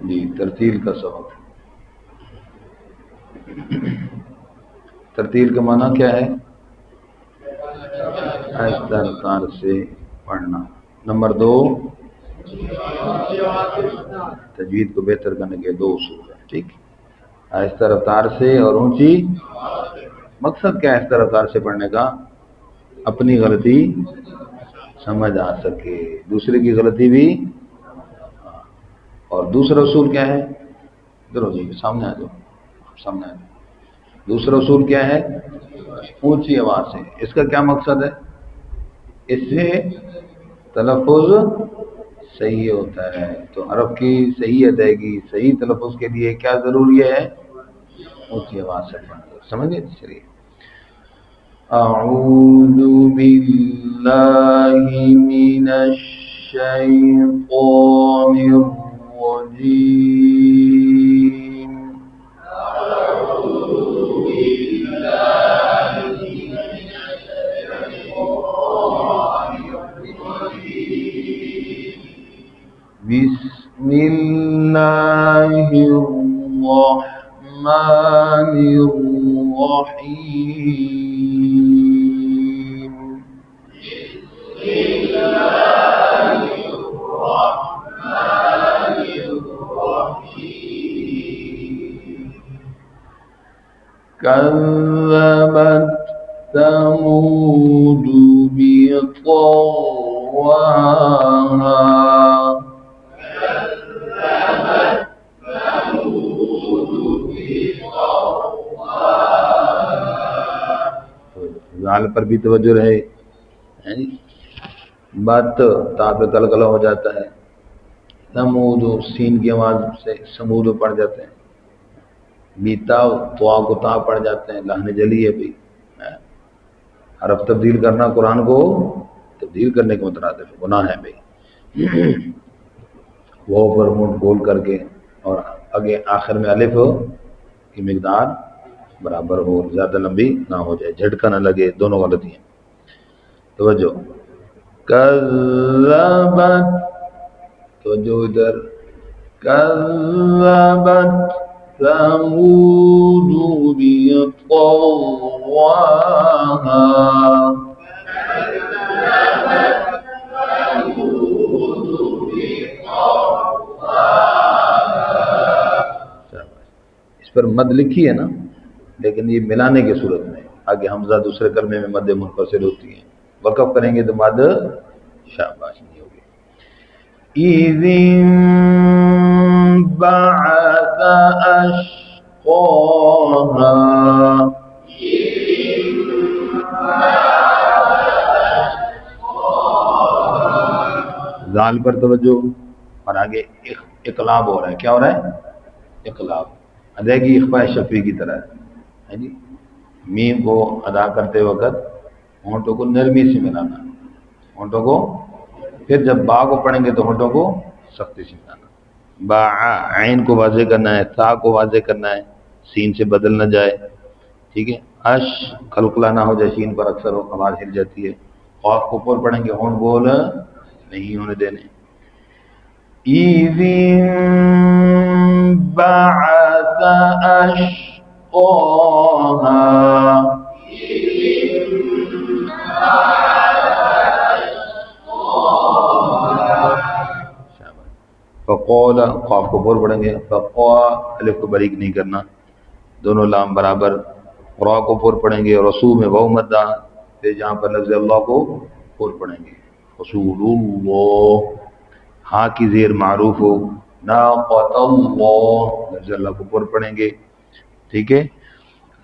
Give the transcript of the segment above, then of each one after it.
जी, तरतील का सबक। तरतील का माना क्या है? आहिस्ता रफ्तार से पढ़ना। नंबर 2, तजवीद को बेहतर करने के 2 उसूल हैं। ठीक, आहिस्ता रफ्तार से और ऊंची। मकसद क्या है आहिस्ता रफ्तार से पढ़ने का? अपनी गलती समझ आ सके, दूसरे की गलती भी। और दूसरा उसूल क्या है? इधर हो जाइए, सामने आ जाओ, सामने आ जाओ। दूसरा उसूल क्या है? ऊंची आवाज से। इसका क्या मकसद है? इससे तलफ़ुज़ सही होता है। तो हरफ की सही अदायगी, सही तलफ़ुज़ के लिए क्या ज़रूरी है? ऊंची आवाज से पढ़ना। समझिए। चलिए, अऊज़ु बिल्लाहि मिनश शैतानिर रजीम। बिस्मिल्लाहिर रहमानिर रहीम। كذبت ثمود بطغواها। जाल पर भी तवज्जो रहे, है जी। बात ता पे कलकला हो जाता है। समूद सीन की आवाज से समूद पड़ जाते हैं। बीता तो को ता पड़ जाते हैं। लहने जली है भाई। हरफ तब्दील करना कुरान को तब्दील करने के मुतरादिफ गुनाह है भाई। वो पर मुंह गोल करके और आगे आखिर में अलिफ की मिकदार बराबर हो, ज़्यादा लंबी ना हो जाए, झटका ना लगे, दोनों गलती हैं। तवज्जो। कज़्ज़बत, तवज्जो इधर। कज़्ज़बत समूद बित्तग़वाहा। इस पर मद लिखी है ना, लेकिन ये मिलाने की सूरत में आगे हमजा दूसरे कलमे में मद मुनफसिल होती है। वक़फ़ करेंगे तो मद शाबाश नहीं होगी। इज़िंबअस अश्क़ाहा। जाल पर तवज्जो और आगे इक़लाब हो रहा है। क्या हो रहा है? इक़लाब। अदायगी इख़फ़ा शफ़ी की तरह है जी। मीम को अदा करते वक्त होंठों को नरमी से मिलाना, होंठों को। फिर जब बा को पढ़ेंगे तो होंठों को सख्ती से मिलाना। बा, आइन को वाज़े करना है, ता को वाज़े करना है, सीन से बदल न जाए। ठीक है। अश खलखला ना हो जाए, शीन पर अक्सर आवाज़ हिल जाती है। क़ाफ को ऊपर पढ़ेंगे, होंठ गोल नहीं होने देने। इज़िंबअस अश्क़ाहा। फ़क़ौला, क़ाफ को ऊपर पढ़ेंगे। फ़क़ा, अलिफ को बारीक नहीं करना, दोनों लाम बराबर। रा को ऊपर पढ़ेंगे, रसू में वाव मद्दा। फिर जहाँ पर लफ्ज़ अल्लाह को ऊपर पढ़ेंगे, रसूलुल्लाह। हाँ की ज़ेर मारूफ हो, नाक़तल्लाह, लफ्ज़ अल्लाह को ऊपर पढ़ेंगे। ठीक है।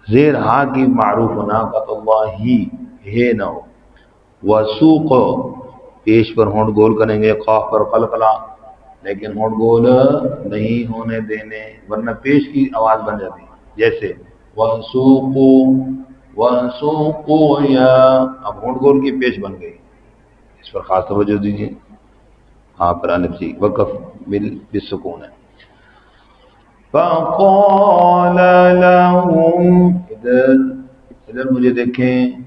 ज़ेर हाँ की मारूफ हो, नाक़तल्लाही, हे ना हो। वसूक़, पेश पर होंठ गोल करेंगे, क़ाफ पर क़लक़ला, लेकिन होंठ गोल नहीं होने देने, वरना पेश की आवाज़ बन जाती है। जैसे वसूक़ु, वसूक़ु या, अब होंठ गोल की पेश बन गई। इस पर खास तवज्जो दीजिए। हाँ पर अलिफ जी वक़फ़ बिस्सुकून है। फ़क़ाल लहुम, इधर इधर मुझे देखें,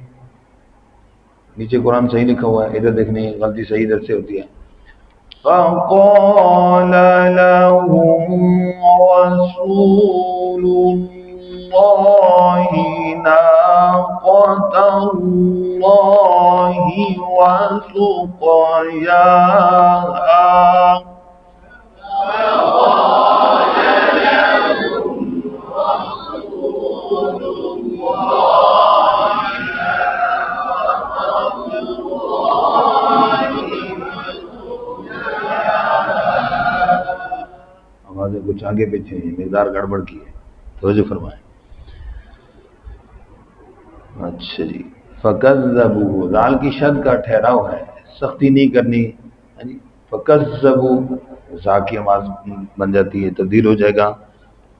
नीचे कुरान सही लिखा हुआ है, इधर देखने गलती सही इधर से होती है। فقال لهم رسول الله ناقة الله وسقياها आवाज़ें कुछ आगे पीछे हैं, मिकदार गड़बड़ की है, तवज्जो फरमाएं। अच्छा जी, फकज़्ज़बू दाल की शद का ठहराव है, सख्ती नहीं करनी है जी। फकज़्ज़बू ज़ा की आवाज़ बन जाती है, तब्दील हो जाएगा।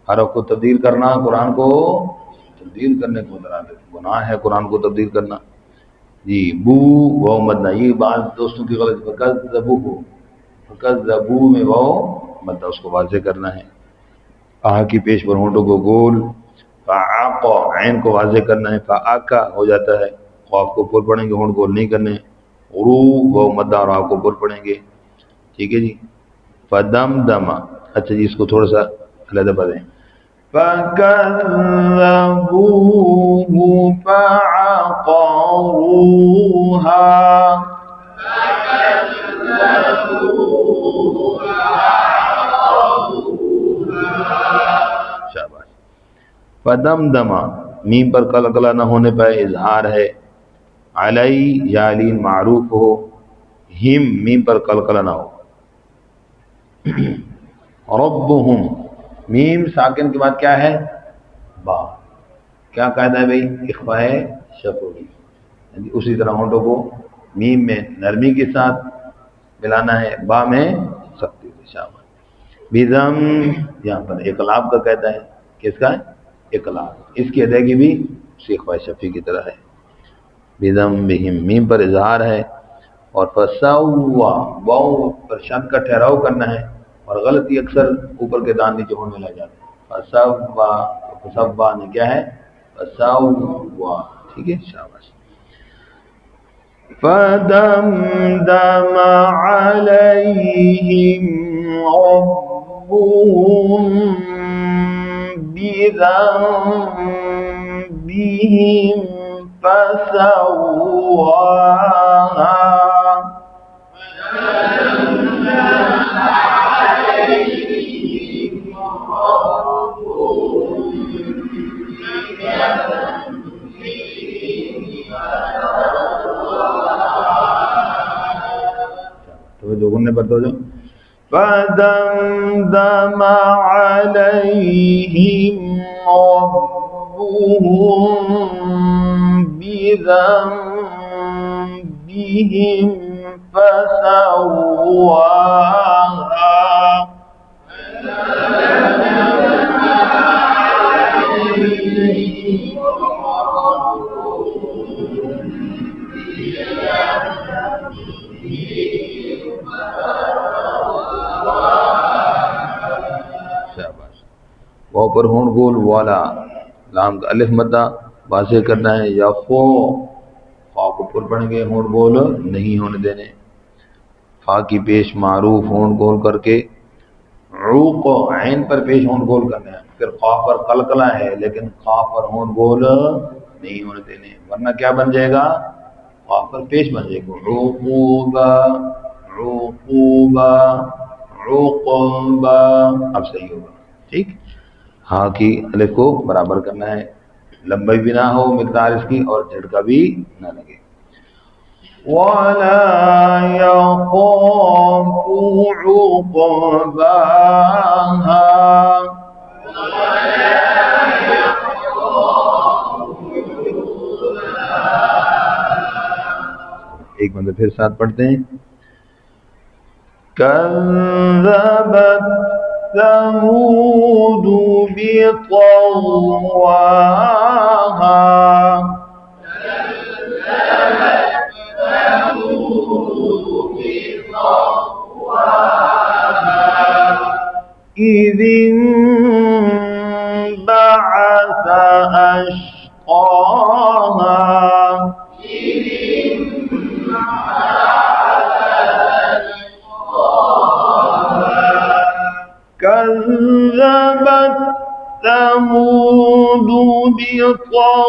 हरफ को तब्दील करना कुरान को तब्दील करने को गुनाह है, कुरान को तब्दील करना जी। बू वाव मदना, ये बात दोस्तों की गलत। फकज़्ज़बू हो, फकज़्ज़बू में वाव मदना, उसको वाज़े करना है। आह की पेश पर होंठों को गोल। फ़ाक़ा ऐन को वाज़े करना है। फ़ाक़ा हो जाता है, क़ाफ़ को पुर पढ़ेंगे, होंठ गोल नहीं करने। रू वाव मद्दा और आ को पुर पढ़ेंगे, ठीक है जी। फ़दमदमा, अच्छा जी, इसको थोड़ा सा अलग पढ़ें। फ़कज़्ज़बूहु फ़अक़रूहा, शाबाश। फदमदमा मीम पर कलकला न होने पर इजहार है। अलई यालीन मारूफ हो, हिम मीम पर कलकला ना हो। रब्बुहुम मीम साकिन के बाद क्या है? बा। क्या कायदा है भाई? इख्फा है शफवी, उसी तरह होंठों को मीम में नरमी के साथ मिलाना है, बा में सख्ती से। शाबाश। बिदम यहाँ पर इकलाब का कहता है, किसका है? इकलाब, इसकी अदायगी भी इख्फा शफी की तरह है। बिदम बिहिम मीम पर इजहार है। और फसव्वा वाव पर शद का ठहराव करना है, और गलती अक्सर ऊपर के दान नीचे होने लग जाते हैं। फसव्वा, फसव्वा ने क्या है? फसव्वा, ठीक है, शाबाश। फदमदम अलैहिम रब्बुहुम बिज़ंबिहिम फसव्वाहा, तो जो गुन्ने पर तो जो फदमदम अलैहिम रब्बुहुम बिज़ंबिहिम फसव्वाहा, शाबाश। वाव पर होंठ गोल वाला, लाम का अलिफ मद्दा वाज़े करना है। या खो, खा को पुर पढ़ेंगे, होंठ गोल नहीं होने देने। फा की पेश मारूफ होंठ गोल करके। रूक ऐन पर पेश होंठ गोल करना है। फिर खा पर कलकला है, लेकिन खा पर होंठ गोल नहीं होने देने, वरना क्या बन जाएगा? खा पर पेश बन जाएगा। रूकूबा, रूकूबा, रूकूबा, अब सही होगा, ठीक। हाँ की अलिफ को बराबर करना है, लंबाई भी ना हो मिकदार इसकी, और झटका भी ना लगे। वला यख़ाफ़ु उक़बाहा, एक मतलब फिर साथ पढ़ते हैं। कज़्ज़बत समूद बितग़वाहा, إذ انبعث أشقاها، وثمود بطغواها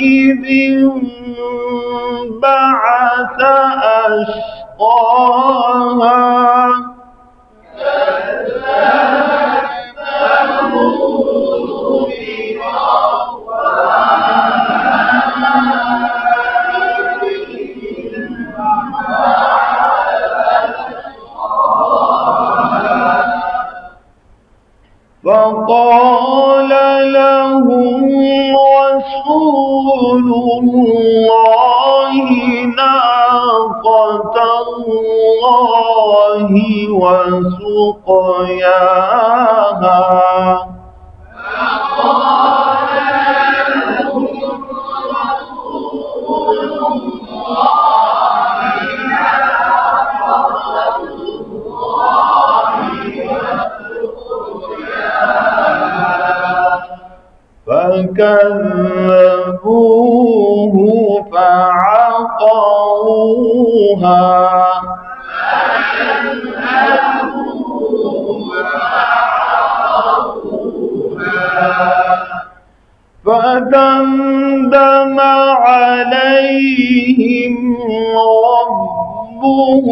إذ انبعث أشقاها فقال لهم رسول الله ناقة الله وسقياها فكذبوه فعقروها فدمدم عليهم ربهم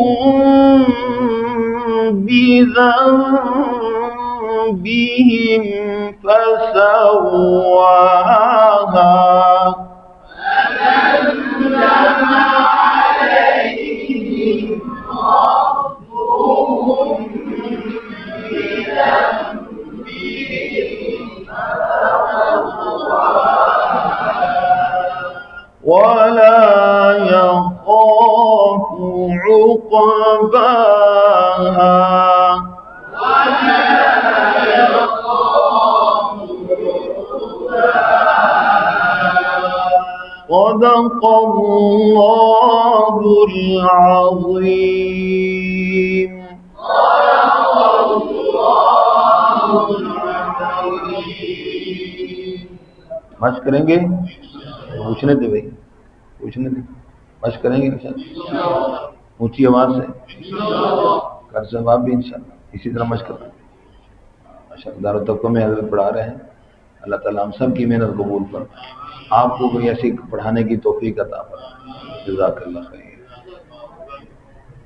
بذنبهم فسواها ولا يخاف عقباها صدق الله العظيم. मश्क करेंगे, पूछने दे भाई, पूछने दे, मश्क करेंगे इंशाअल्लाह ऊंची आवाज से, कर जवाब भी इंशाअल्लाह इसी तरह मश्क करना। माशाअल्लाह दारुल तक़वा में हज़रत पढ़ा रहे हैं, अल्लाह ताला हम सब की मेहनत कबूल कर, आपको कोई ऐसी पढ़ाने की तौफीक अता फरमाए। जज़ाकल्लाह खैर।